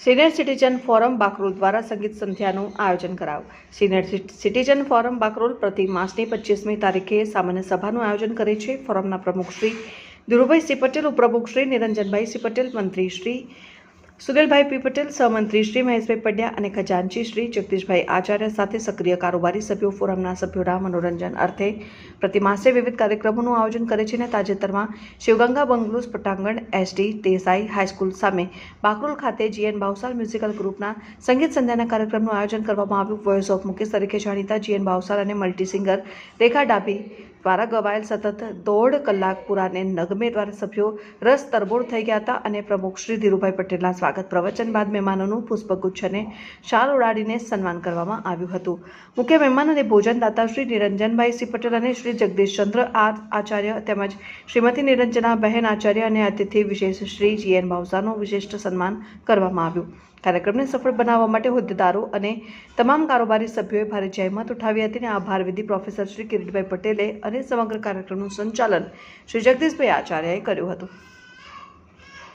Senior citizen forum Bakrol દ્વારા સંગીત સંધ્યાનું આયોજન કરાયું. સિનિયર સિટીઝન ફોરમ બાકરોલ પ્રતિ માસની 25મી તારીખે સામાન્ય સભાનું આયોજન કરે છે. ફોરમના પ્રમુખ શ્રી ધીરુભાઈ સી પટેલ, ઉપપ્રમુખ શ્રી નિરંજનભાઈ સી પટેલ, મંત્રી શ્રી સુનિલભાઈ પી પટેલ, સહમંત્રી શ્રી મહેશભાઈ પંડ્યા અને ખજાનચી શ્રી જગદીશભાઈ આચાર્ય સાથે સક્રિય કારોબારી સભ્યો ફોરમના સભ્યોના મનોરંજન અર્થે પ્રતિમાસે વિવિધ કાર્યક્રમોનું આયોજન કરે છે. અને તાજેતરમાં શિવગંગા બંગલોઝ પટાંગણ એસડી દેસાઈ હાઈસ્કૂલ સામે બાકરોલ ખાતે જીએન ભાવસાર મ્યુઝિકલ ગ્રુપના સંગીત સંધ્યાના કાર્યક્રમનું આયોજન કરવામાં આવ્યું. વોઇસ ઓફ મુકેશ તરીકે જાણીતા જીએન ભાવસાર અને મલ્ટી સિંગર રેખા ડાભી દ્વારા ગવાયેલ સતત 1.5 કલાક પુરાને નગમે દ્વારા સભ્યો રસ તરબોળ થઈ ગયા હતા. અને પ્રમુખ શ્રી ધીરુભાઈ પટેલના સ્વાગત પ્રવચન બાદ મહેમાનોનું પુષ્પગુચ્છ અને શાલ ઉડાડીને સન્માન કરવામાં આવ્યું હતું. મુખ્ય મહેમાન અને ભોજનદાતા શ્રી નિરંજનભાઈ સી પટેલ અને શ્રી જગદીશચંદ્ર આચાર્ય તેમજ શ્રીમતી નિરંજના બહેન આચાર્ય અને અતિથિ વિશેષ શ્રી જીએન ભાવસારનું વિશિષ્ટ સન્માન કરવામાં આવ્યું. કાર્યક્રમને સફળ બનાવવા માટે હોદ્દેદારો અને તમામ કારોબારી સભ્યોએ ભારે જહેમત ઉઠાવી હતી. અને આભાર વિધિ પ્રોફેસર શ્રી કિરીટભાઈ પટેલે અને સમગ્ર કાર્યક્રમનું સંચાલન શ્રી જગદીશભાઈ આચાર્યએ કર્યું હતું.